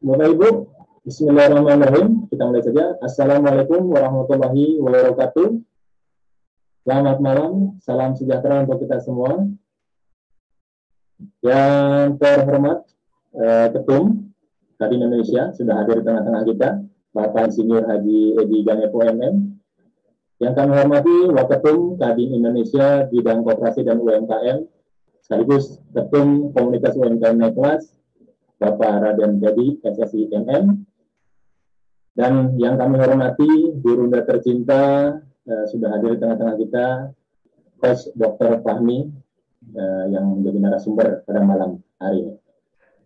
Bapak Ibu, Bismillahirrahmanirrahim. Kita mulai saja. Assalamualaikum warahmatullahi wabarakatuh. Selamat malam, salam sejahtera untuk kita semua. Yang terhormat Ketum Kadin Indonesia sudah hadir di tengah-tengah kita, Bapak Insinyur Haji Edi Ganepo MM. Yang kami hormati Waketum Kadin Indonesia Bidang Koperasi dan UMKM, sekaligus Ketum Komunitas UMKM Naik Kelas, Bapak Raden Jadi SSI MM. Dan yang kami hormati Gurunda tercinta sudah hadir di tengah-tengah kita, Coach Dr. Fahmi yang menjadi narasumber pada malam hari ini.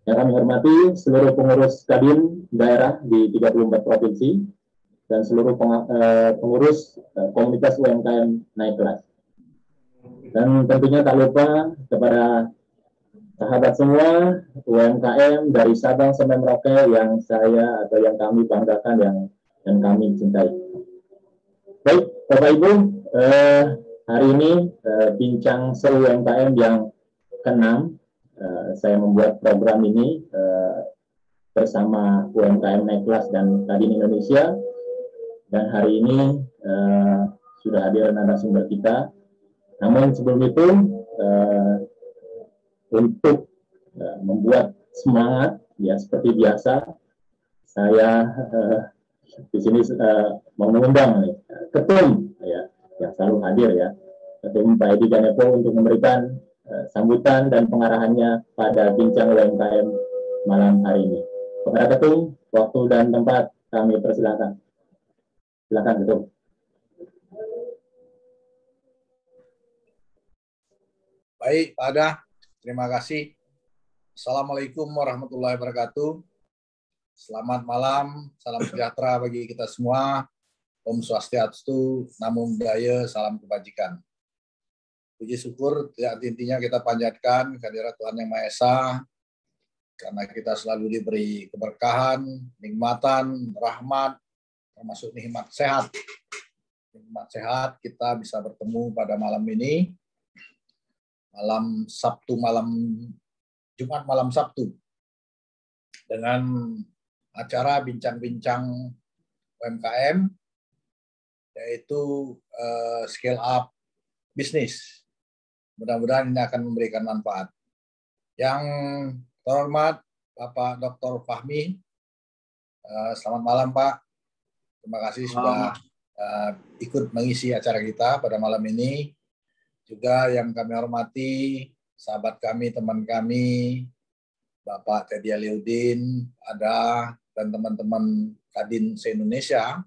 Yang kami hormati seluruh pengurus Kadin daerah di 34 provinsi dan seluruh pengurus komunitas UMKM Naik Kelas. Dan tentunya tak lupa kepada sahabat semua UMKM dari Sabang sampai Merauke yang saya atau yang kami banggakan, yang kami cintai. Baik, Bapak Ibu, hari ini bincang seru UMKM yang ke-6. Saya membuat program ini bersama UMKM Naik Kelas dan Kadin Indonesia. Dan hari ini sudah hadir narasumber kita. Namun sebelum itu, untuk membuat semangat, ya seperti biasa, saya di sini mau mengundang Ketum ya, yang selalu hadir ya, Ketum Pak Edi Ganepo untuk memberikan sambutan dan pengarahannya pada bincang UMKM malam hari ini. Kepada Ketum, waktu dan tempat kami persilakan. Silakan Ketum. Baik, Pak Ada. Terima kasih. Assalamualaikum warahmatullahi wabarakatuh. Selamat malam, salam sejahtera bagi kita semua. Om Swastiastu, Namo Buddhaya, salam kebajikan. Puji syukur tidak intinya kita panjatkan kehadirat Tuhan Yang Maha Esa, karena kita selalu diberi keberkahan, nikmatan, rahmat, termasuk nikmat sehat. Nikmat sehat kita bisa bertemu pada malam ini, malam Sabtu, Jumat malam Sabtu, dengan acara bincang-bincang UMKM, yaitu scale up bisnis. Mudah-mudahan ini akan memberikan manfaat. Yang terhormat Bapak Dr. Fahmi, selamat malam Pak. Terima kasih sudah ikut mengisi acara kita pada malam ini. Juga yang kami hormati sahabat kami, teman kami, Bapak Teddy Aliuddin, ada, dan teman-teman Kadin se-Indonesia,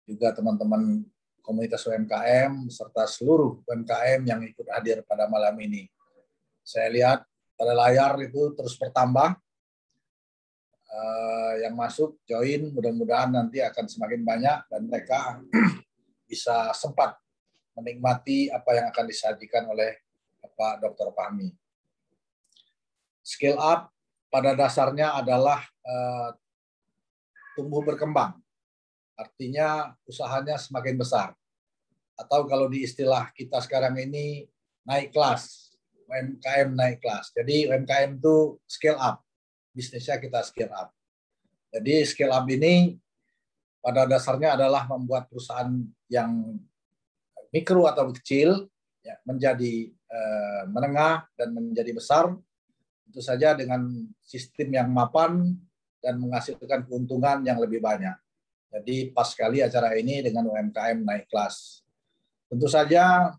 juga teman-teman komunitas UMKM, serta seluruh UMKM yang ikut hadir pada malam ini. Saya lihat pada layar itu terus bertambah, yang masuk, join, mudah-mudahan nanti akan semakin banyak, dan mereka bisa sempat menikmati apa yang akan disajikan oleh Pak Dr. Fahmi. Scale up pada dasarnya adalah tumbuh berkembang. Artinya usahanya semakin besar. Atau kalau di istilah kita sekarang ini, naik kelas. UMKM naik kelas. Jadi UMKM itu scale up. Bisnisnya kita scale up. Jadi scale up ini pada dasarnya adalah membuat perusahaan yang mikro atau kecil ya, menjadi menengah dan menjadi besar, tentu saja dengan sistem yang mapan dan menghasilkan keuntungan yang lebih banyak. Jadi pas sekali acara ini dengan UMKM naik kelas. Tentu saja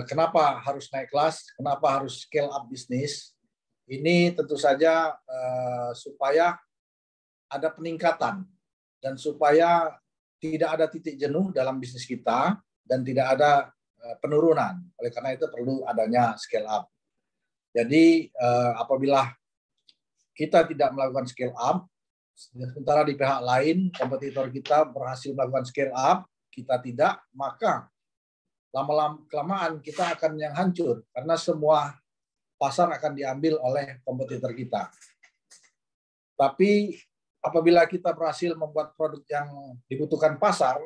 kenapa harus naik kelas, kenapa harus scale up bisnis, ini tentu saja supaya ada peningkatan dan supaya tidak ada titik jenuh dalam bisnis kita dan tidak ada penurunan. Oleh karena itu perlu adanya scale up. Jadi apabila kita tidak melakukan scale up, sementara di pihak lain kompetitor kita berhasil melakukan scale up, kita tidak, maka lama-lama kelamaan kita akan yang hancur karena semua pasar akan diambil oleh kompetitor kita. Tapi apabila kita berhasil membuat produk yang dibutuhkan pasar,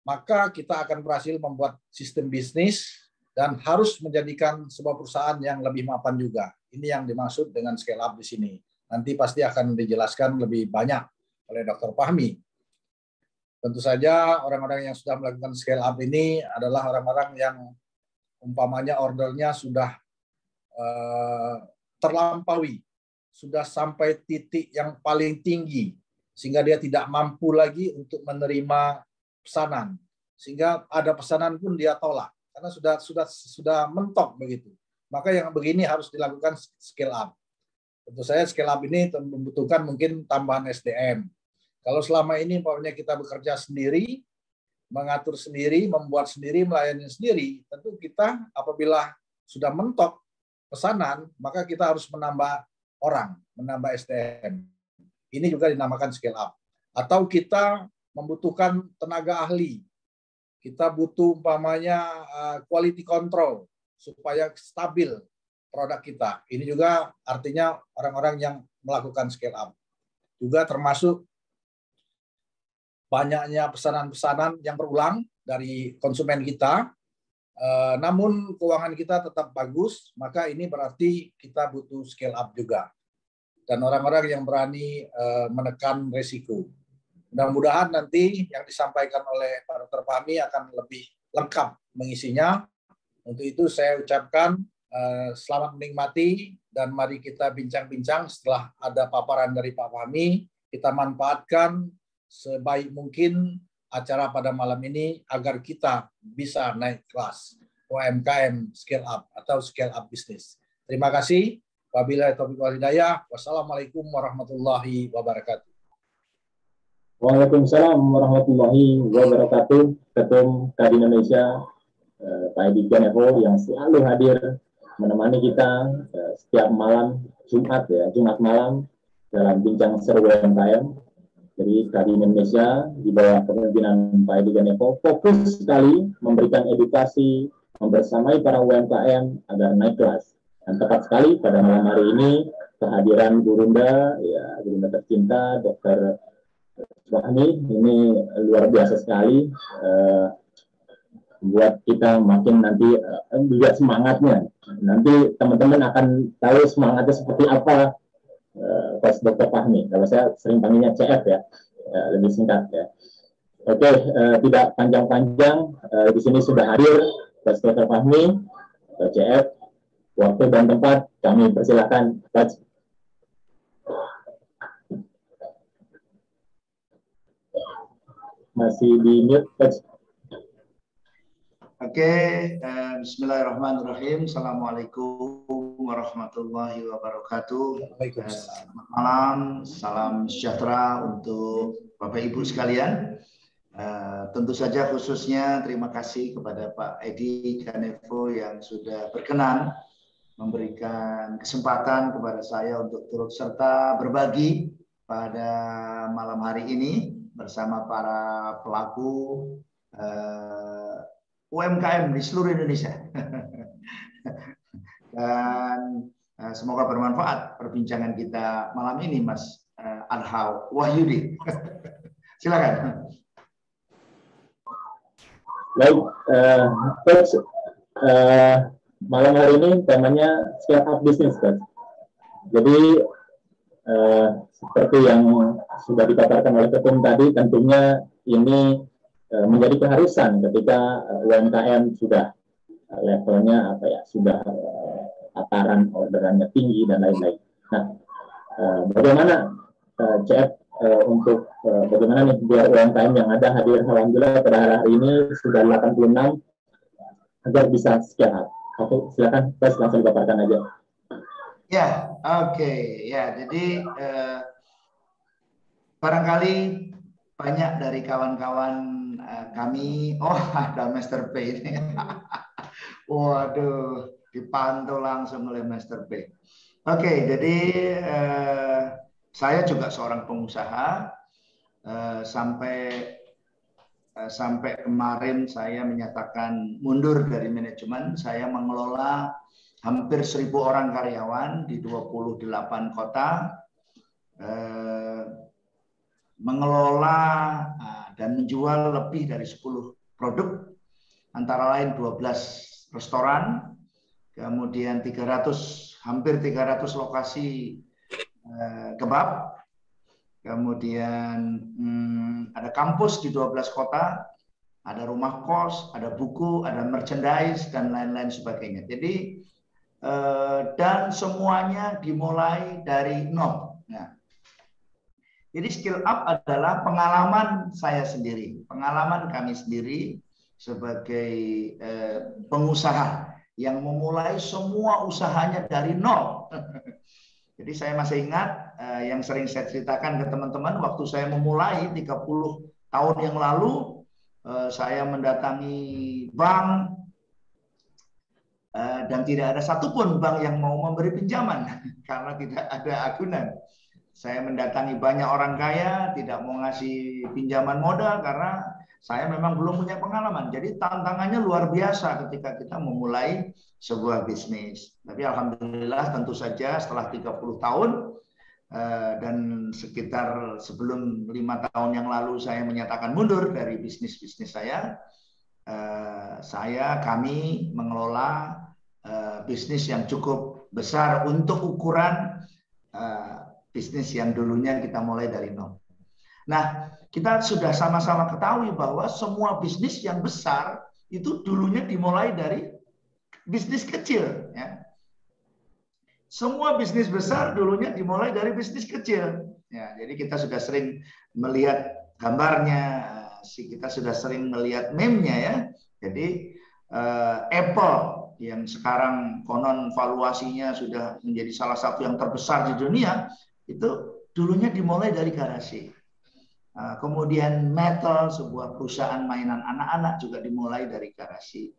maka kita akan berhasil membuat sistem bisnis dan harus menjadikan sebuah perusahaan yang lebih mapan juga. Ini yang dimaksud dengan scale up di sini. nanti pasti akan dijelaskan lebih banyak oleh Dr. Fahmi. Tentu saja orang-orang yang sudah melakukan scale up ini adalah orang-orang yang umpamanya ordernya sudah terlampaui, sudah sampai titik yang paling tinggi, sehingga dia tidak mampu lagi untuk menerima pesanan. Sehingga ada pesanan pun dia tolak, karena sudah mentok begitu. Maka yang begini harus dilakukan scale up. Tentu saja scale up ini membutuhkan mungkin tambahan SDM. Kalau selama ini umpamanya kita bekerja sendiri, mengatur sendiri, membuat sendiri, melayani sendiri, tentu kita apabila sudah mentok pesanan, maka kita harus menambah orang, menambah SDM. Ini juga dinamakan scale up. Atau kita membutuhkan tenaga ahli. Kita butuh umpamanya quality control supaya stabil produk kita. Ini juga artinya orang-orang yang melakukan scale up. Juga termasuk banyaknya pesanan-pesanan yang berulang dari konsumen kita, namun keuangan kita tetap bagus, maka ini berarti kita butuh scale up juga. Dan orang-orang yang berani menekan risiko. Mudah-mudahan nanti yang disampaikan oleh Pak Dr. Fahmi akan lebih lengkap mengisinya. Untuk itu saya ucapkan selamat menikmati dan mari kita bincang-bincang setelah ada paparan dari Pak Fahmi, kita manfaatkan sebaik mungkin acara pada malam ini agar kita bisa naik kelas UMKM scale up atau scale up bisnis. Terima kasih. Wabillahi taufiq wal hidayah. Wassalamualaikum warahmatullahi wabarakatuh. Waalaikumsalam warahmatullahi wabarakatuh. Ketum Kadin Indonesia Pak Edi Ganevo yang selalu hadir menemani kita setiap malam Jumat malam dalam bincang seru UMKM. Jadi Kadin Indonesia di bawah kepemimpinan Pak Edi Ganevo fokus sekali memberikan edukasi, membersamai para UMKM agar naik kelas. Dan tepat sekali pada malam hari ini kehadiran Gurunda tercinta Dr. Fahmi ini luar biasa sekali, buat kita makin nanti lihat semangatnya. Nanti teman-teman akan tahu semangatnya seperti apa Pas Dr. Fahmi. Kalau saya sering panggilnya CF lebih singkat ya. Oke, tidak panjang-panjang, di sini sudah hadir Pas Dr. Fahmi, CF. Waktu dan tempat kami persilakan. Masih di mute. Oke, bismillahirrahmanirrahim. Assalamualaikum warahmatullahi wabarakatuh. Selamat malam, salam sejahtera untuk Bapak Ibu sekalian. Tentu saja khususnya terima kasih kepada Pak Edi Ganevo yang sudah berkenan memberikan kesempatan kepada saya untuk turut serta berbagi pada malam hari ini bersama para pelaku UMKM di seluruh Indonesia. Dan semoga bermanfaat perbincangan kita malam ini, Mas Adha Wahyudi. Silakan. Baik, malam hari ini temanya scale up business, Coach. Jadi seperti yang sudah dipaparkan oleh Ketum tadi, tentunya ini menjadi keharusan ketika UMKM sudah levelnya sudah tataran orderannya tinggi dan lain-lain. Nah, bagaimana CF untuk bagaimana nih biar UMKM yang ada hadir, alhamdulillah pada hari ini sudah 86 agar bisa scale up. Oke, silakan Mas, langsung dipaparkan aja. Ya, oke. Ya, jadi barangkali banyak dari kawan-kawan kami, ada Master P ini. Waduh, dipantau langsung oleh Master P. Oke, jadi saya juga seorang pengusaha. Sampai kemarin saya menyatakan mundur dari manajemen. Saya mengelola hampir 1.000 orang karyawan di 28 kota, mengelola dan menjual lebih dari 10 produk, antara lain 12 restoran, kemudian hampir 300 lokasi kebab, kemudian ada kampus di 12 kota, ada rumah kos, ada buku, ada merchandise, dan lain-lain sebagainya. Jadi, dan semuanya dimulai dari nol. Nah, jadi skill up adalah pengalaman saya sendiri, pengalaman kami sendiri sebagai pengusaha yang memulai semua usahanya dari nol. Jadi saya masih ingat yang sering saya ceritakan ke teman-teman, waktu saya memulai 30 tahun yang lalu, saya mendatangi bank, dan tidak ada satupun bank yang mau memberi pinjaman karena tidak ada agunan. Saya mendatangi banyak orang kaya, tidak mau ngasih pinjaman modal karena saya memang belum punya pengalaman. Jadi tantangannya luar biasa ketika kita memulai sebuah bisnis. Tapi alhamdulillah tentu saja setelah 30 tahun dan sekitar sebelum 5 tahun yang lalu saya menyatakan mundur dari bisnis-bisnis saya. Kami mengelola bisnis yang cukup besar untuk ukuran bisnis yang dulunya kita mulai dari nol. Nah, kita sudah sama-sama ketahui bahwa semua bisnis yang besar itu dulunya dimulai dari bisnis kecil. Ya. Semua bisnis besar dulunya dimulai dari bisnis kecil. Ya, jadi kita sudah sering melihat gambarnya, kita sudah sering melihat meme-nya ya. Jadi Apple yang sekarang konon valuasinya sudah menjadi salah satu yang terbesar di dunia, itu dulunya dimulai dari garasi. Kemudian Mattel, sebuah perusahaan mainan anak-anak, juga dimulai dari garasi.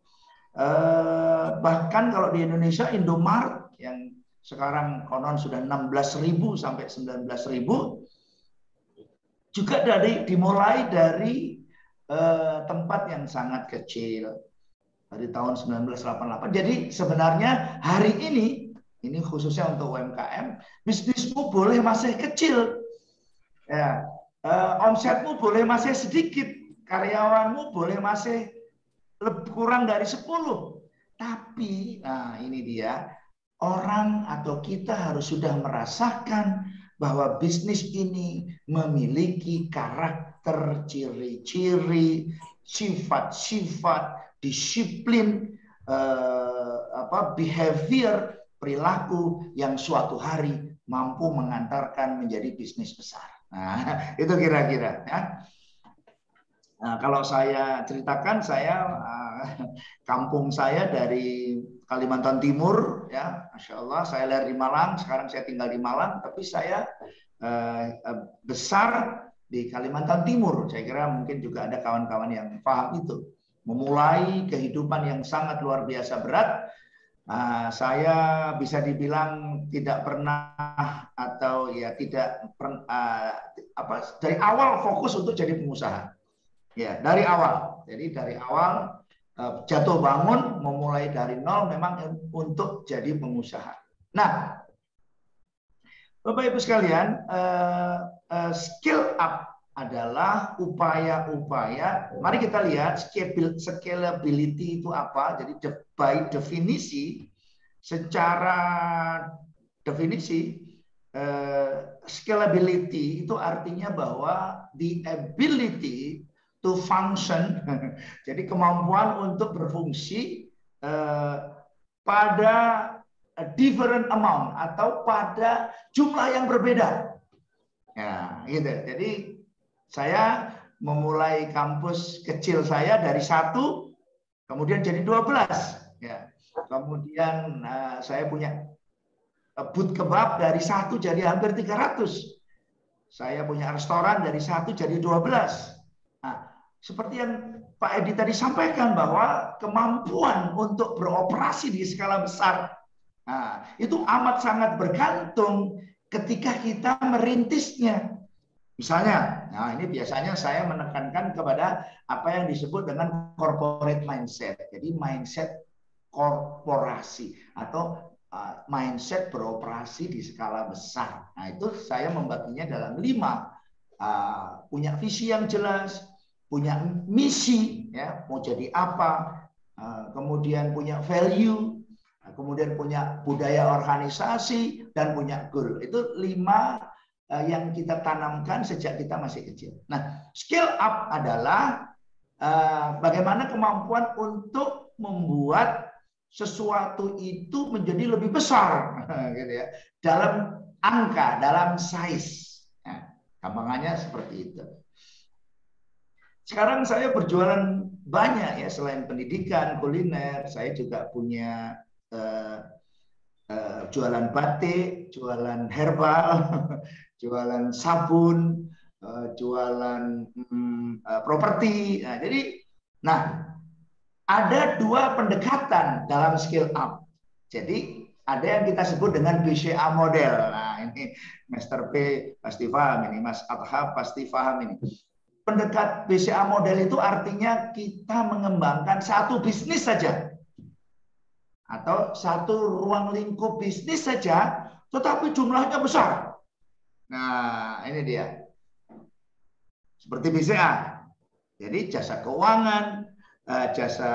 Bahkan kalau di Indonesia, Indomaret yang sekarang konon sudah 16.000 sampai 19.000, juga dimulai dari tempat yang sangat kecil, dari tahun 1988. Jadi sebenarnya hari ini khususnya untuk UMKM, bisnismu boleh masih kecil, ya, omsetmu boleh masih sedikit, karyawanmu boleh masih kurang dari 10. Tapi, nah ini dia, orang atau kita harus sudah merasakan bahwa bisnis ini memiliki karakter, ciri-ciri, sifat-sifat, disiplin, behavior, perilaku yang suatu hari mampu mengantarkan menjadi bisnis besar. Nah, itu kira-kira ya. Nah, kalau saya ceritakan, kampung saya dari Kalimantan Timur, ya, Masya Allah, saya lahir di Malang, sekarang saya tinggal di Malang, tapi saya besar di Kalimantan Timur. Saya kira mungkin juga ada kawan-kawan yang paham itu. Memulai kehidupan yang sangat luar biasa berat. Saya bisa dibilang tidak pernah atau ya tidak dari awal fokus untuk jadi pengusaha. Ya, dari awal. Jadi dari awal jatuh bangun, memulai dari nol memang untuk jadi pengusaha. Nah, Bapak Ibu sekalian, skill up adalah upaya-upaya. Mari kita lihat scalability itu apa. Jadi by definisi, secara definisi, scalability itu artinya bahwa the ability to function, jadi kemampuan untuk berfungsi pada a different amount atau pada jumlah yang berbeda. Ya, gitu. Jadi saya memulai kampus kecil saya dari 1, kemudian jadi 12. Ya. Kemudian saya punya booth kebab dari 1 jadi hampir 300. Saya punya restoran dari 1 jadi 12. Nah, seperti yang Pak Edi tadi sampaikan bahwa kemampuan untuk beroperasi di skala besar, nah, itu amat sangat bergantung ketika kita merintisnya. Misalnya, nah ini biasanya saya menekankan kepada apa yang disebut dengan corporate mindset. Jadi mindset korporasi atau mindset beroperasi di skala besar. Nah itu saya membaginya dalam 5. Punya visi yang jelas, punya misi, ya mau jadi apa, kemudian punya value, kemudian punya budaya organisasi, dan punya goal. Itu 5 yang kita tanamkan sejak kita masih kecil. Nah, skill up adalah bagaimana kemampuan untuk membuat sesuatu itu menjadi lebih besar, gitu ya, dalam angka, dalam size. Nah, gampangannya seperti itu. Sekarang saya berjualan banyak ya, selain pendidikan, kuliner, saya juga punya jualan batik, jualan herbal, jualan sabun, jualan properti. Nah, jadi, ada 2 pendekatan dalam skill up. Jadi ada yang kita sebut dengan BCA model. Nah, ini Master P pasti paham ini, Mas Adha pasti paham ini. Pendekat BCA model itu artinya kita mengembangkan satu bisnis saja, atau satu ruang lingkup bisnis saja, tetapi jumlahnya besar. Nah, ini dia. Seperti BCA. Jadi jasa keuangan, jasa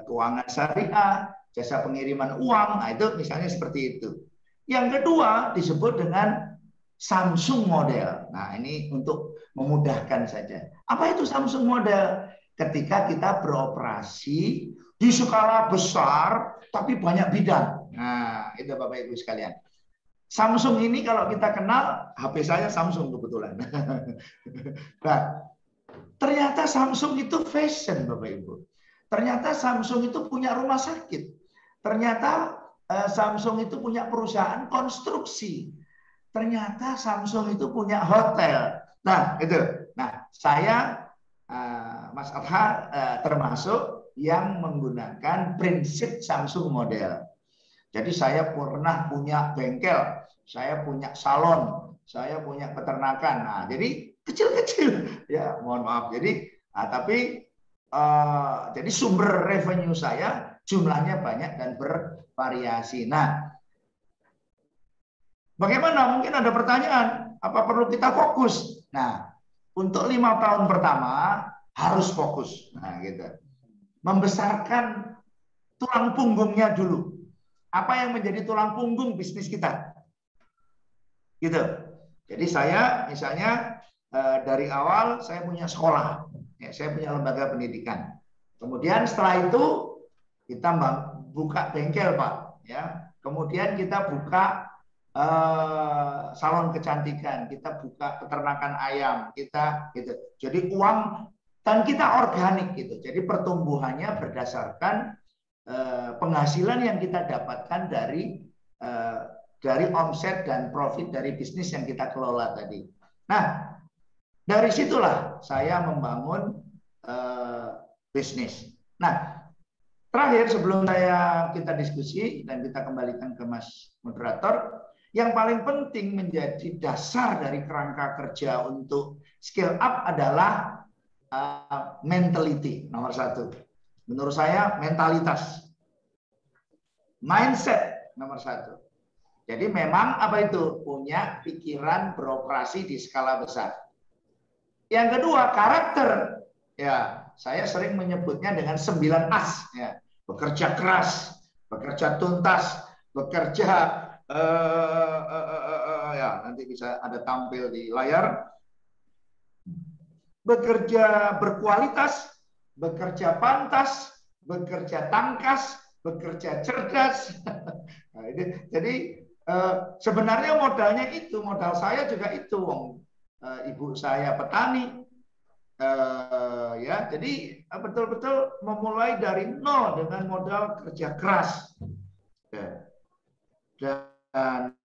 keuangan syariah, jasa pengiriman uang, nah itu misalnya seperti itu. Yang kedua disebut dengan Samsung model. Nah, ini untuk memudahkan saja. Apa itu Samsung model? Ketika kita beroperasi di skala besar, tapi banyak bidang. Nah, itu Bapak Ibu sekalian. Samsung ini kalau kita kenal, HP saya Samsung kebetulan. Nah, ternyata Samsung itu fashion, Bapak Ibu. Ternyata Samsung itu punya rumah sakit. Ternyata Samsung itu punya perusahaan konstruksi. Ternyata Samsung itu punya hotel. Nah, itu. Nah, saya Mas Adha termasuk yang menggunakan prinsip Samsung model. Jadi saya pernah punya bengkel, saya punya salon, saya punya peternakan. Nah, jadi kecil-kecil, ya mohon maaf. Jadi, jadi sumber revenue saya jumlahnya banyak dan bervariasi. Nah, bagaimana? Mungkin ada pertanyaan, apa perlu kita fokus? Nah, untuk 5 tahun pertama harus fokus. Nah, gitu. Membesarkan tulang punggungnya dulu. Apa yang menjadi tulang punggung bisnis kita? Gitu. Jadi saya misalnya dari awal saya punya sekolah, ya, saya punya lembaga pendidikan. Kemudian setelah itu kita buka bengkel, Pak. Ya. Kemudian kita buka salon kecantikan, kita buka peternakan ayam, kita gitu. Jadi uang dan kita organik gitu. Jadi pertumbuhannya berdasarkan penghasilan yang kita dapatkan dari omset dan profit dari bisnis yang kita kelola tadi. Nah, dari situlah saya membangun bisnis. Nah, terakhir sebelum kita diskusi dan kita kembalikan ke Mas Moderator, yang paling penting menjadi dasar dari kerangka kerja untuk skill up adalah mentality, nomor 1. Menurut saya mentalitas, mindset nomor 1. Jadi memang apa itu? Punya pikiran beroperasi di skala besar. Yang kedua, karakter. Ya, saya sering menyebutnya dengan 9 As. Ya. Bekerja keras, bekerja tuntas, bekerja ya nanti bisa ada tampil di layar. Bekerja berkualitas, bekerja pantas, bekerja tangkas, bekerja cerdas. Nah, ini, jadi sebenarnya modalnya itu, modal saya juga itu, ibu saya petani, ya. Jadi betul-betul memulai dari nol dengan modal kerja keras. Dan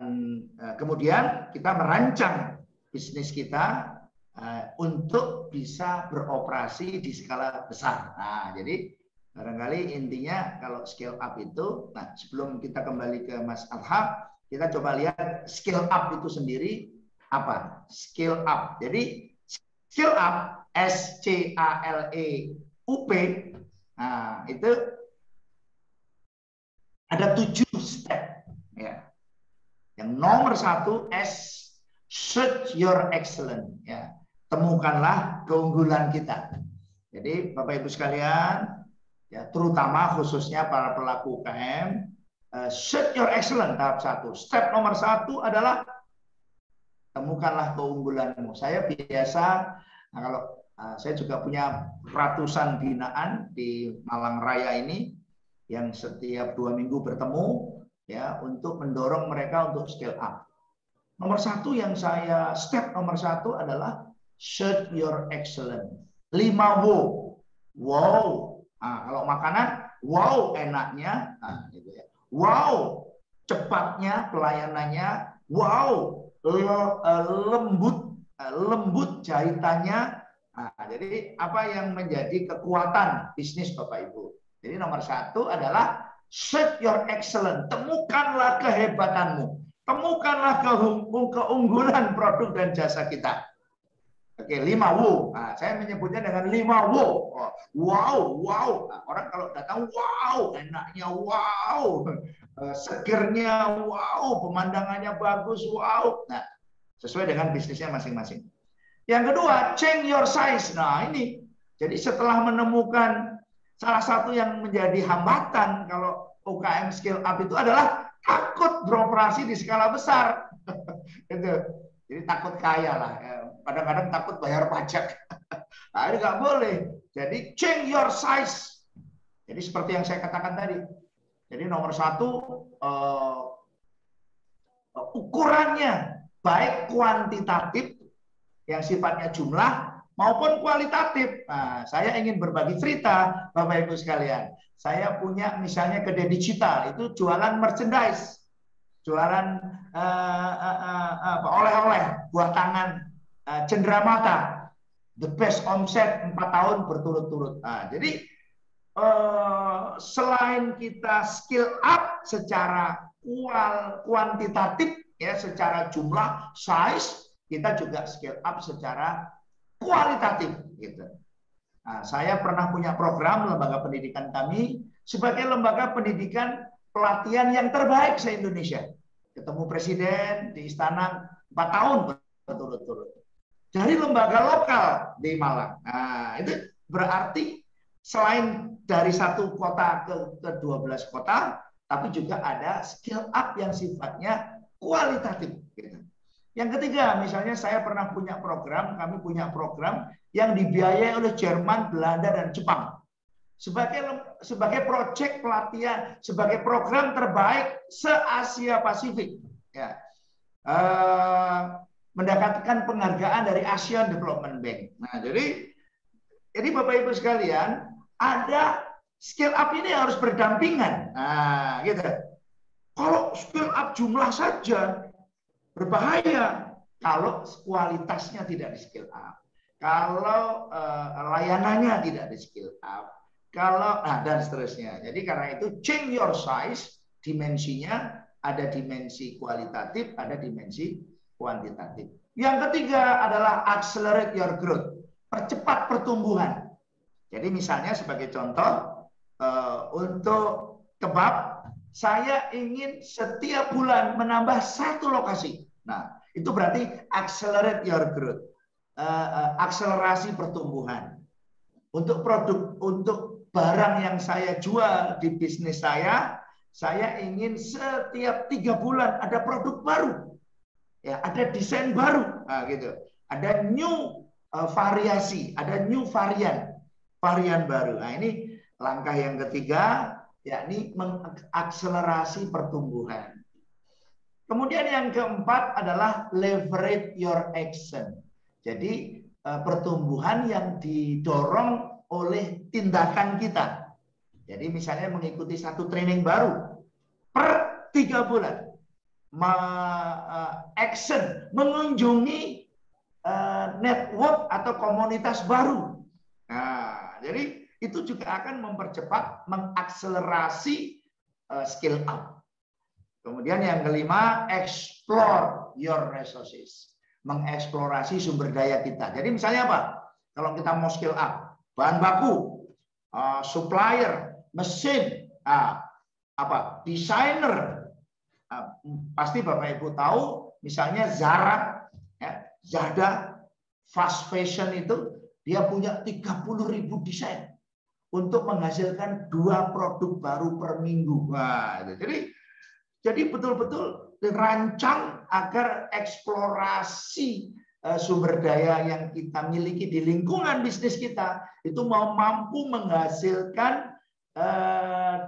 kemudian kita merancang bisnis kita untuk bisa beroperasi di skala besar. Nah, jadi barangkali intinya kalau scale up itu, nah sebelum kita kembali ke Mas Adha, kita coba lihat scale up itu sendiri apa? Scale up. Jadi scale up, SCALEUP, nah itu ada 7 step. Ya. Yang nomor 1, search your excellence. Ya. Temukanlah keunggulan kita. Jadi Bapak Ibu sekalian, ya, terutama khususnya para pelaku UKM. Set your excellence tahap 1. Step nomor 1 adalah temukanlah keunggulanmu. Saya biasa, nah kalau saya juga punya ratusan binaan di Malang Raya ini yang setiap 2 minggu bertemu ya untuk mendorong mereka untuk scale up. Nomor 1 yang saya step nomor 1 adalah set your excellence. 5 wow. Wow. Nah, kalau makanan, wow enaknya, nah, gitu ya. Wow cepatnya pelayanannya, wow lembut jahitannya. Nah, jadi apa yang menjadi kekuatan bisnis Bapak Ibu? Jadi nomor 1 adalah set your excellence. Temukanlah kehebatanmu. Temukanlah keunggulan produk dan jasa kita. Oke, 5 wow. Nah, saya menyebutnya dengan 5 wow. Wow, wow. Nah, orang kalau datang, wow, enaknya, wow. Segernya, wow. Pemandangannya bagus, wow. Nah, sesuai dengan bisnisnya masing-masing. Yang kedua, change your size. Nah, ini. Jadi setelah menemukan salah satu yang menjadi hambatan kalau UKM scale up itu adalah takut beroperasi di skala besar. Gitu. Jadi takut kaya lah. Kadang-kadang takut bayar pajak. Nah, ini nggak boleh. Jadi change your size. Jadi seperti yang saya katakan tadi. Jadi nomor 1 ukurannya baik kuantitatif yang sifatnya jumlah maupun kualitatif. Nah, saya ingin berbagi cerita Bapak Ibu sekalian. Saya punya misalnya kedai digital itu jualan merchandise, jualan oleh-oleh buah tangan, cenderamata, the best omset 4 tahun berturut-turut. Nah, jadi selain kita skill up secara kuantitatif ya, secara jumlah size, kita juga skill up secara kualitatif gitu. Nah, saya pernah punya program lembaga pendidikan kami sebagai lembaga pendidikan pelatihan yang terbaik se-Indonesia. Ketemu presiden di istana 4 tahun berturut-turut. Dari lembaga lokal di Malang. Nah, itu berarti selain dari 1 kota ke 12 kota, tapi juga ada skill up yang sifatnya kualitatif. Gitu. Yang ketiga, misalnya saya pernah punya program, kami punya program yang dibiayai oleh Jerman, Belanda, dan Jepang. Sebagai proyek pelatihan, sebagai program terbaik se-Asia Pasifik. Ya. Mendapatkan penghargaan dari Asian Development Bank. Nah, jadi Bapak Ibu sekalian, ada skill up ini harus berdampingan. Nah, gitu. Kalau skill up jumlah saja berbahaya kalau kualitasnya tidak di skill up. Kalau layanannya tidak di skill up. Kalau dan seterusnya. Jadi karena itu change your size, dimensinya ada dimensi kualitatif, ada dimensi kuantitatif. Yang ketiga adalah accelerate your growth. Percepat pertumbuhan. Jadi misalnya sebagai contoh untuk kebab, saya ingin setiap bulan menambah 1 lokasi. Nah, itu berarti accelerate your growth. Akselerasi pertumbuhan. Untuk produk, untuk barang yang saya jual di bisnis saya ingin setiap 3 bulan ada produk baru. Ya, ada desain baru. Nah, gitu. Ada new variasi, ada new varian baru. Nah, ini langkah yang ketiga, yakni mengakselerasi pertumbuhan. Kemudian yang keempat adalah leverage your action. Jadi pertumbuhan yang didorong oleh tindakan kita. Jadi misalnya mengikuti 1 training baru per 3 bulan. Action, mengunjungi network atau komunitas baru. Nah, jadi itu juga akan mempercepat, mengakselerasi skill up. Kemudian yang kelima, explore your resources. Mengeksplorasi sumber daya kita. Jadi misalnya apa? Kalau kita mau skill up, bahan baku, supplier, mesin, desainer. Pasti Bapak Ibu tahu, misalnya Zara, ya, Zada, fast fashion itu dia punya 30.000 desain. untuk menghasilkan 2 produk baru per minggu. Wah, jadi betul-betul dirancang agar eksplorasi sumber daya yang kita miliki di lingkungan bisnis kita itu mau mampu menghasilkan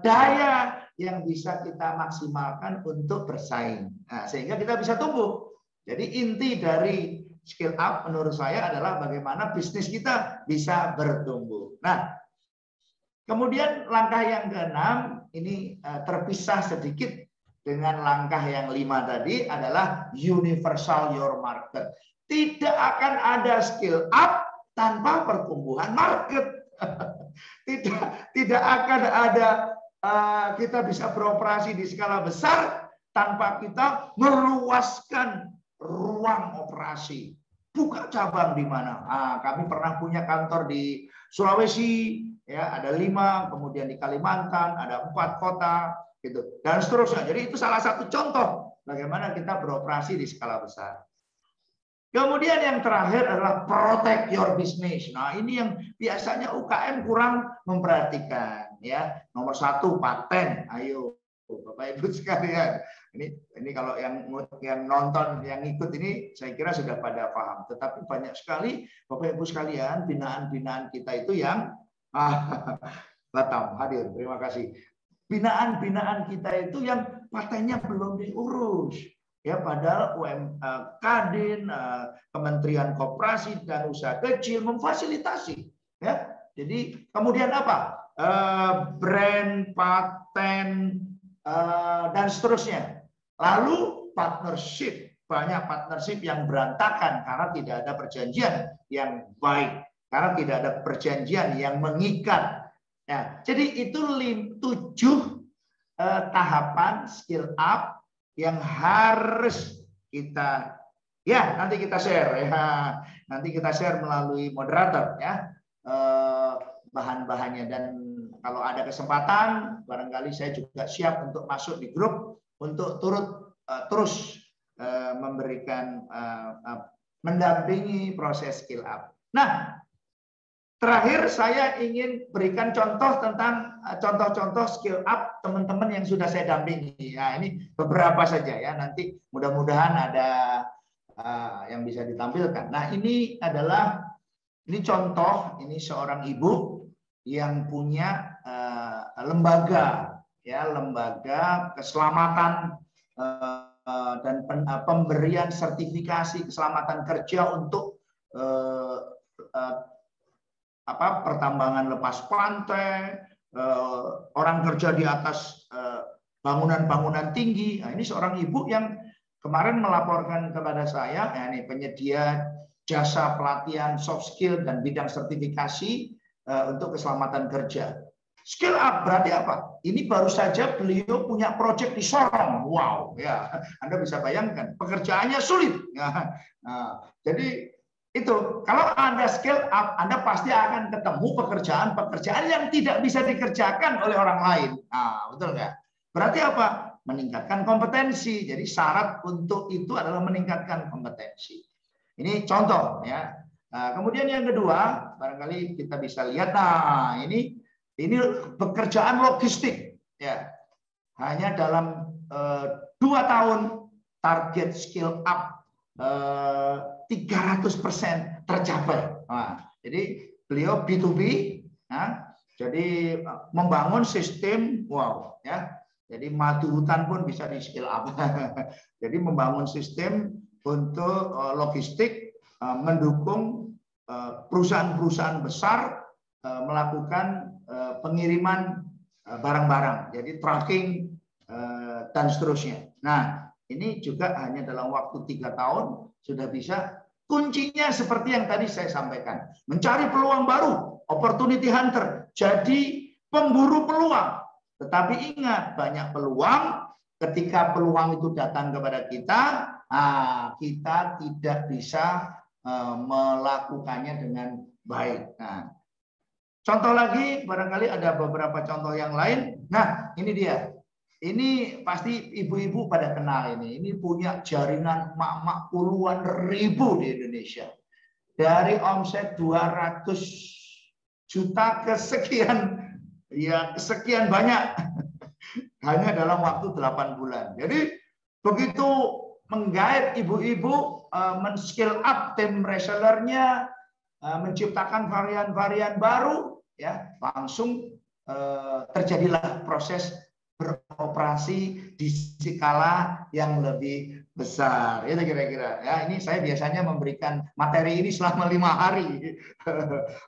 daya yang bisa kita maksimalkan untuk bersaing. Nah, sehingga kita bisa tumbuh. Jadi inti dari skill up menurut saya adalah bagaimana bisnis kita bisa bertumbuh. Nah, kemudian langkah yang ke-6 ini terpisah sedikit dengan langkah yang 5 tadi adalah universal your market. Tidak akan ada skill up tanpa pertumbuhan market. Tidak akan ada kita bisa beroperasi di skala besar tanpa kita meluaskan ruang operasi. Buka cabang di mana? Kami pernah punya kantor di Sulawesi, ya ada 5, kemudian di Kalimantan ada 4 kota, gitu, dan seterusnya. Jadi itu salah satu contoh bagaimana kita beroperasi di skala besar. Kemudian yang terakhir adalah protect your business. Nah, ini yang biasanya UKM kurang memperhatikan, ya. Nomor 1 paten. Ayo, Bapak Ibu sekalian. Ini kalau yang nonton, yang ikut ini, saya kira sudah pada paham. Tetapi banyak sekali Bapak Ibu sekalian, binaan-binaan kita itu yang Batam hadir. Terima kasih. Binaan-binaan kita itu yang patennya belum diurus. Ya, padahal Kadin, Kementerian Koperasi dan Usaha Kecil memfasilitasi. Ya, jadi kemudian apa? Brand, paten, dan seterusnya. Lalu partnership, banyak partnership yang berantakan karena tidak ada perjanjian yang baik, karena tidak ada perjanjian yang mengikat. Ya, jadi itu 7 tahapan skill up yang harus kita, ya nanti kita share, ya nanti kita share melalui moderator, ya bahan-bahannya. Dan kalau ada kesempatan barangkali saya juga siap untuk masuk di grup untuk terus memberikan mendampingi proses skill up. Nah, terakhir saya ingin berikan contoh tentang contoh-contoh skill up teman-teman yang sudah saya dampingi. Nah, ini beberapa saja ya. Nanti mudah-mudahan ada yang bisa ditampilkan. Nah, ini contoh, ini seorang ibu yang punya lembaga, ya, lembaga keselamatan dan pemberian sertifikasi keselamatan kerja untuk pertambangan lepas pantai, orang kerja di atas bangunan-bangunan tinggi. Nah, ini seorang ibu yang kemarin melaporkan kepada saya, ya, ini penyedia jasa pelatihan soft skill dan bidang sertifikasi untuk keselamatan kerja. Skill up berarti apa? Ini baru saja beliau punya proyek di Sorong. Wow, ya, Anda bisa bayangkan pekerjaannya sulit. Nah, jadi itu, kalau Anda skill up, Anda pasti akan ketemu pekerjaan-pekerjaan yang tidak bisa dikerjakan oleh orang lain. Nah, betul nggak? Berarti apa? Meningkatkan kompetensi. Jadi syarat untuk itu adalah meningkatkan kompetensi. Ini contoh, ya. Nah, kemudian yang kedua, barangkali kita bisa lihat. Nah, ini pekerjaan logistik, ya. Hanya dalam 2 tahun target skill up 300% tercapai. Nah, jadi beliau B2B, nah, jadi membangun sistem, wow, ya. Jadi madu hutan pun bisa di skill up. Jadi membangun sistem untuk logistik, mendukung perusahaan-perusahaan besar melakukan pengiriman barang-barang, jadi tracking dan seterusnya. Nah, ini juga hanya dalam waktu 3 tahun sudah bisa. Kuncinya seperti yang tadi saya sampaikan, mencari peluang baru, opportunity hunter, jadi pemburu peluang. Tetapi ingat, banyak peluang, ketika peluang itu datang kepada kita, kita tidak bisa melakukannya dengan baik. Nah, contoh lagi, barangkali ada beberapa contoh yang lain. Nah, ini dia. Ini pasti ibu-ibu pada kenal ini. Ini punya jaringan mak-mak puluhan ribu di Indonesia. Dari omset 200 juta kesekian, ya kesekian banyak hanya dalam waktu 8 bulan. Jadi begitu menggait ibu-ibu men-skill up tim resellernya, menciptakan varian-varian baru, ya langsung terjadilah proses beroperasi di skala yang lebih besar. Itu kira-kira. Ya, ini saya biasanya memberikan materi ini selama 5 hari.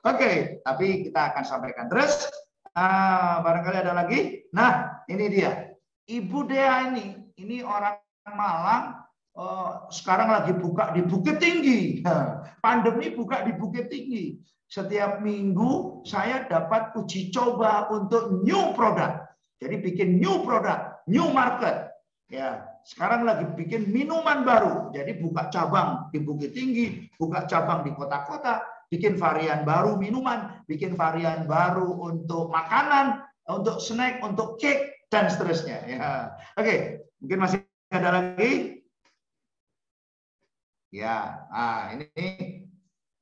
Oke, tapi kita akan sampaikan terus. Barangkali ada lagi. Nah, ini dia. Ibu Dea ini orang Malang. Sekarang lagi buka di Bukit Tinggi. Pandemi buka di Bukit Tinggi. Setiap minggu saya dapat uji coba untuk new product. Jadi bikin new product, new market. Ya, sekarang lagi bikin minuman baru. Jadi buka cabang di Bukit Tinggi, buka cabang di kota-kota, bikin varian baru minuman, bikin varian baru untuk makanan, untuk snack, untuk cake dan seterusnya. Ya, oke, mungkin masih ada lagi. Ya, ini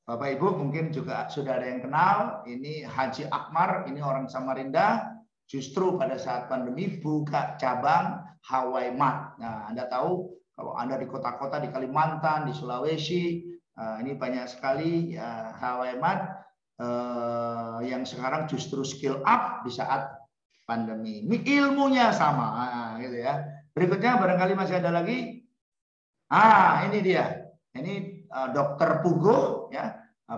Bapak Ibu mungkin juga sudah ada yang kenal. Ini Haji Akmar, ini orang Samarinda. Justru pada saat pandemi buka cabang Hawaii Mart. Nah, Anda tahu kalau Anda di kota-kota di Kalimantan, di Sulawesi, ini banyak sekali Hawaii Mart yang sekarang justru skill up di saat pandemi. Ini ilmunya sama, gitu ya. Berikutnya barangkali masih ada lagi. Ini dia. Ini Dokter Pugo, ya,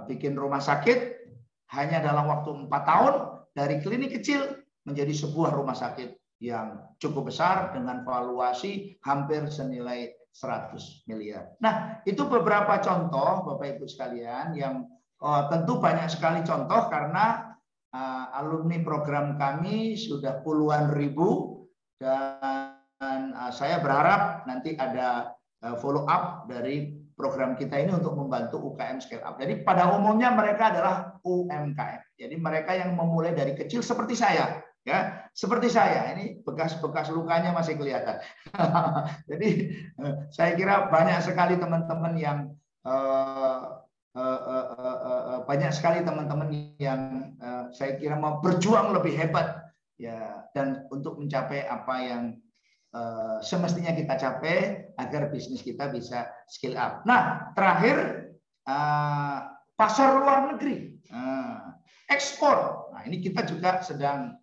bikin rumah sakit hanya dalam waktu 4 tahun dari klinik kecil menjadi sebuah rumah sakit yang cukup besar dengan valuasi hampir senilai 100 miliar. Nah, itu beberapa contoh Bapak Ibu sekalian yang tentu banyak sekali contoh karena alumni program kami sudah puluhan ribu dan saya berharap nanti ada follow up dari program kita ini untuk membantu UKM scale up. Jadi pada umumnya mereka adalah UMKM. Jadi mereka yang memulai dari kecil seperti saya. Ya, seperti saya ini bekas-bekas lukanya masih kelihatan. Jadi saya kira banyak sekali teman-teman yang saya kira mau berjuang lebih hebat ya dan untuk mencapai apa yang semestinya kita capai agar bisnis kita bisa scale up. Nah, terakhir pasar luar negeri, ekspor. Nah, ini kita juga sedang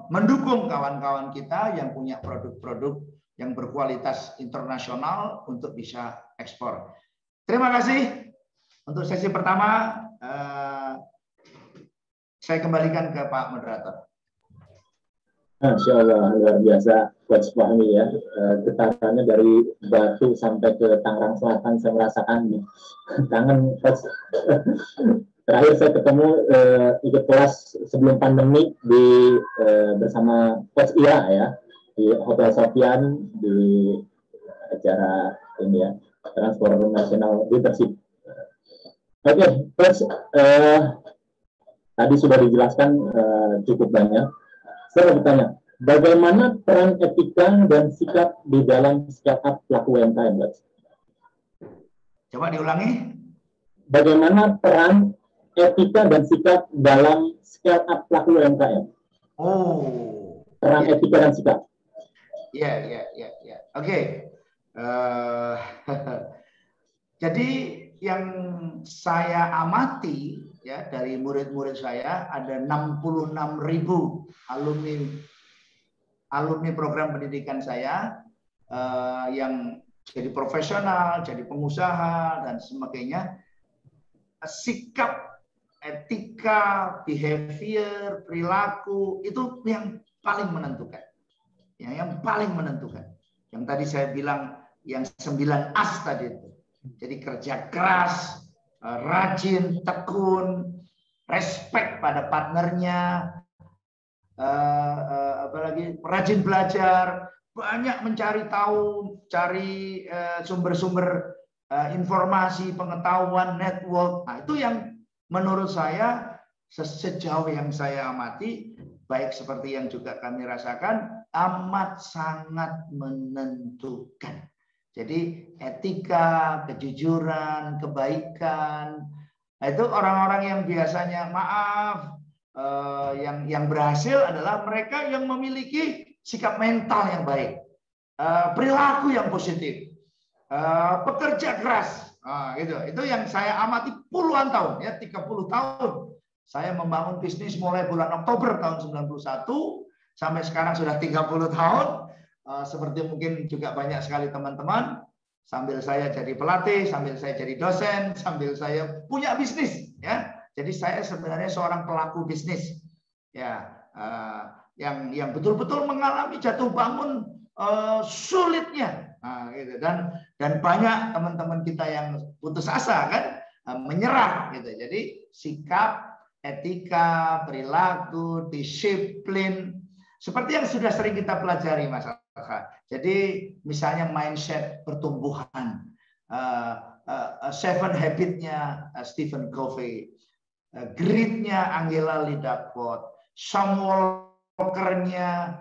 mendukung kawan-kawan kita yang punya produk-produk yang berkualitas internasional untuk bisa ekspor. Terima kasih untuk sesi pertama. Saya kembalikan ke Pak Moderator. Masya Allah, luar biasa Coach Fahmi ya. Getarannya dari Batu sampai ke Tangerang Selatan saya merasakan kangen Coach. Terakhir saya ketemu ikut kelas sebelum pandemi bersama Coach Ira ya di Hotel Sofian di acara ini ya Transformational Leadership. Oke, Coach, tadi sudah dijelaskan cukup banyak. Saya mau bertanya, bagaimana peran etika dan sikap di dalam startup pelaku UMKM? Coba diulangi. Bagaimana peran etika dan sikap dalam startup pelaku UMKM? Oh, peran etika dan sikap. Ya. Oke. Jadi yang saya amati ya dari murid-murid saya ada 66.000 alumni program pendidikan saya yang jadi profesional, jadi pengusaha dan sebagainya. Sikap, etika, behavior, perilaku itu yang paling menentukan. Yang paling menentukan. Yang tadi saya bilang yang 9 as tadi itu. Jadi kerja keras, rajin, tekun, respect pada partnernya, apalagi rajin belajar, banyak mencari tahu, cari sumber-sumber informasi, pengetahuan, network. Nah, itu yang menurut saya sejauh yang saya amati, baik seperti yang juga kami rasakan, amat sangat menentukan. Jadi etika, kejujuran, kebaikan, Nah, itu orang-orang yang biasanya yang berhasil adalah mereka yang memiliki sikap mental yang baik, perilaku yang positif, pekerja keras. Gitu. Itu yang saya amati puluhan tahun, ya 30 tahun. Saya membangun bisnis mulai bulan Oktober tahun 91 sampai sekarang sudah 30 tahun. Seperti mungkin juga banyak sekali teman-teman, sambil saya jadi pelatih, sambil saya jadi dosen, sambil saya punya bisnis, ya. Jadi saya sebenarnya seorang pelaku bisnis, ya, yang betul-betul mengalami jatuh bangun sulitnya, gitu. Dan banyak teman-teman kita yang putus asa kan, menyerah, gitu. Jadi sikap, etika, perilaku, disiplin, seperti yang sudah sering kita pelajari, Mas. Jadi misalnya mindset pertumbuhan, 7 Habits-nya Stephen Covey, Grit-nya Angela Lee Duckworth, Sam Walker-nya,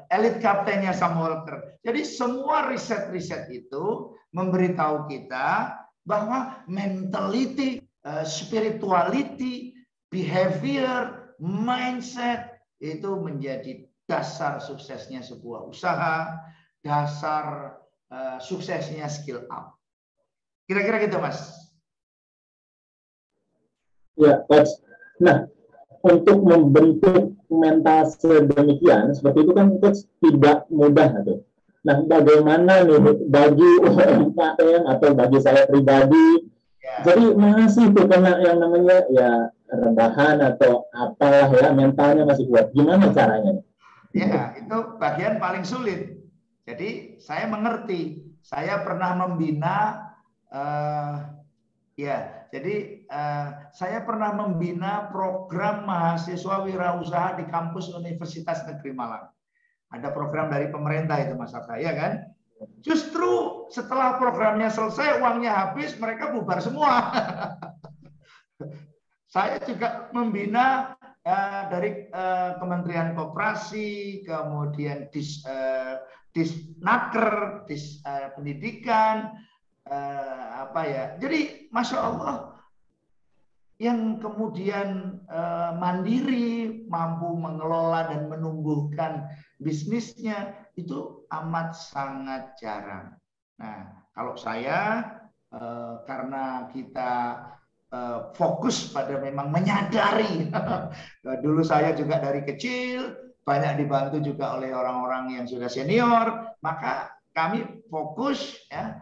Elite Captain-nya Sam Walker. Jadi semua riset-riset itu memberitahu kita bahwa mentality, spirituality, behavior, mindset itu menjadi dasar suksesnya sebuah usaha, dasar suksesnya skill up. Kira-kira gitu, Mas. Ya, Coach. Nah, untuk membentuk mental sedemikian, seperti itu kan Coach tidak mudah. Tuh. Nah, bagaimana nih bagi UMKM atau bagi saya pribadi, jadi masih tuh kena yang namanya ya rebahan atau apalah ya, mentalnya masih kuat. Gimana caranya? Ya, itu bagian paling sulit. Jadi saya mengerti. Saya pernah membina, saya pernah membina program mahasiswa wirausaha di kampus Universitas Negeri Malang. Ada program dari pemerintah itu, Mas Aka, ya kan? Justru setelah programnya selesai, uangnya habis, mereka bubar semua. Saya juga membina dari Kementerian Koperasi, kemudian Disnaker, Pendidikan, Jadi Masya Allah, yang kemudian mandiri, mampu mengelola dan menumbuhkan bisnisnya itu amat sangat jarang. Nah, kalau saya karena kita fokus pada memang menyadari. Dulu saya juga dari kecil banyak dibantu juga oleh orang-orang yang sudah senior, maka kami fokus, ya.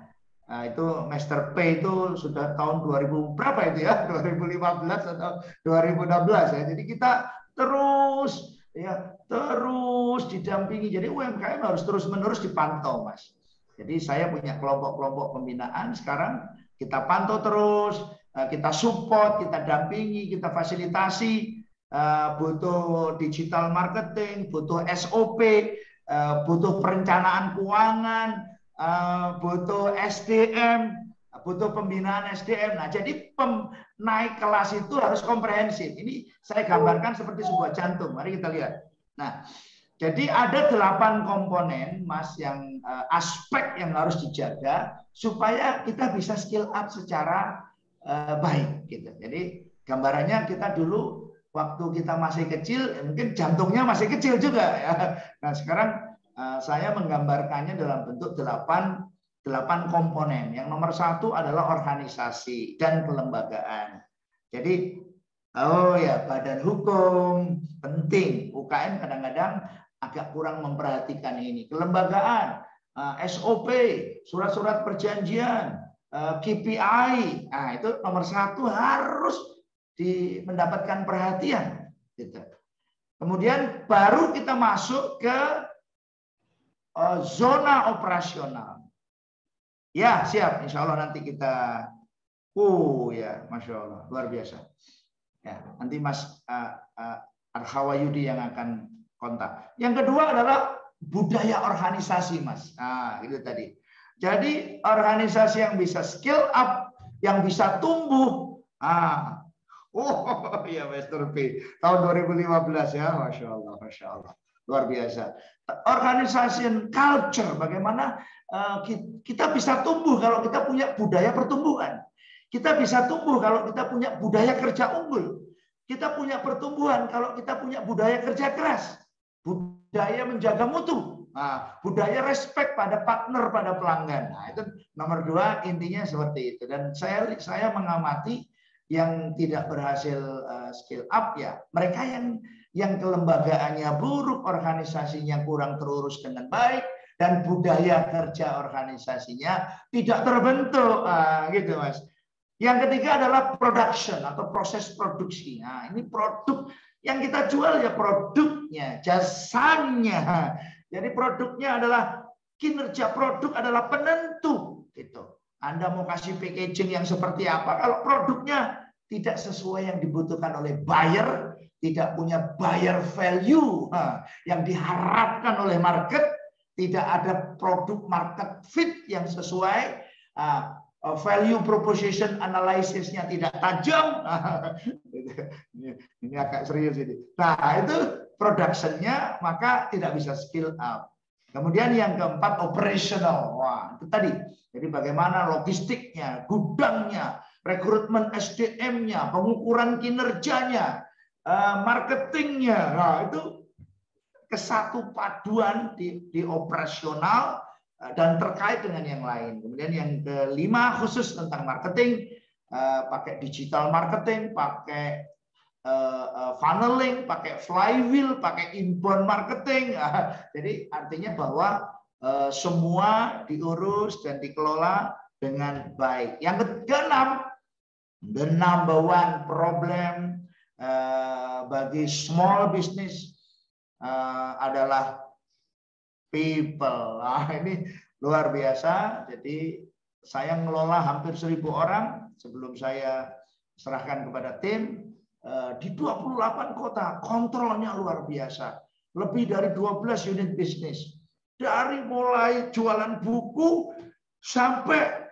Nah, itu Master P itu sudah tahun 2000 berapa itu ya, 2015 atau 2016 ya. Jadi kita terus didampingi. Jadi UMKM harus terus-menerus dipantau, Mas. Jadi saya punya kelompok-kelompok pembinaan sekarang, kita pantau terus. Kita support, kita dampingi, kita fasilitasi, butuh digital marketing, butuh SOP, butuh perencanaan keuangan, butuh SDM, butuh pembinaan SDM. Nah, jadi naik kelas itu harus komprehensif. Ini saya gambarkan seperti sebuah jantung. Mari kita lihat. Nah, jadi ada 8 komponen, Mas, yang aspek yang harus dijaga supaya kita bisa skill up secara baik gitu. Jadi gambarannya kita dulu waktu kita masih kecil, mungkin jantungnya masih kecil juga ya. Nah, sekarang saya menggambarkannya dalam bentuk 8 komponen. Yang nomor 1 adalah organisasi dan kelembagaan. Jadi badan hukum penting. UKM kadang-kadang agak kurang memperhatikan ini. Kelembagaan, SOP, surat-surat perjanjian, KPI, nah itu nomor 1 harus mendapatkan perhatian. Gitu. Kemudian baru kita masuk ke zona operasional. Ya siap, insya Allah nanti kita, ya Masya Allah, luar biasa. Ya, nanti Mas Arhawayudi yang akan kontak. Yang kedua adalah budaya organisasi, Mas. Nah, itu tadi. Jadi organisasi yang bisa skill up, yang bisa tumbuh. Iya, Master P. Tahun 2015 ya, Masya Allah, luar biasa. Organisasi culture, bagaimana kita bisa tumbuh kalau kita punya budaya pertumbuhan. Kita bisa tumbuh kalau kita punya budaya kerja unggul. Kita punya pertumbuhan kalau kita punya budaya kerja keras. Budaya menjaga mutu. Nah, budaya respect pada partner, pada pelanggan. Nah, itu nomor 2, intinya seperti itu. Dan saya mengamati yang tidak berhasil scale up ya, mereka yang kelembagaannya buruk, organisasinya kurang terurus dengan baik, dan budaya kerja organisasinya tidak terbentuk, gitu Mas. Yang ketiga adalah production atau proses produksi. Nah, ini produk yang kita jual ya produknya, jasanya. Jadi produknya adalah kinerja produk adalah penentu gitu. Anda mau kasih packaging yang seperti apa, kalau produknya tidak sesuai yang dibutuhkan oleh buyer, tidak punya buyer value yang diharapkan oleh market, tidak ada produk market fit yang sesuai, value proposition analysisnya tidak tajam. Ini agak serius ini. Nah, itu production-nya maka tidak bisa scale up. Kemudian yang keempat operational. Wah, itu tadi. Jadi bagaimana logistiknya, gudangnya, rekrutmen SDM-nya, pengukuran kinerjanya, marketingnya. Nah, itu kesatu paduan di operasional dan terkait dengan yang lain. Kemudian yang kelima khusus tentang marketing, pakai digital marketing, pakai funneling, pakai flywheel, pakai inbound marketing. Jadi artinya bahwa semua diurus dan dikelola dengan baik. Yang keenam, the number one problem bagi small business adalah people. Nah, ini luar biasa. Jadi saya ngelola hampir 1.000 orang sebelum saya serahkan kepada tim di 28 kota. Kontrolnya luar biasa. Lebih dari 12 unit bisnis. Dari mulai jualan buku sampai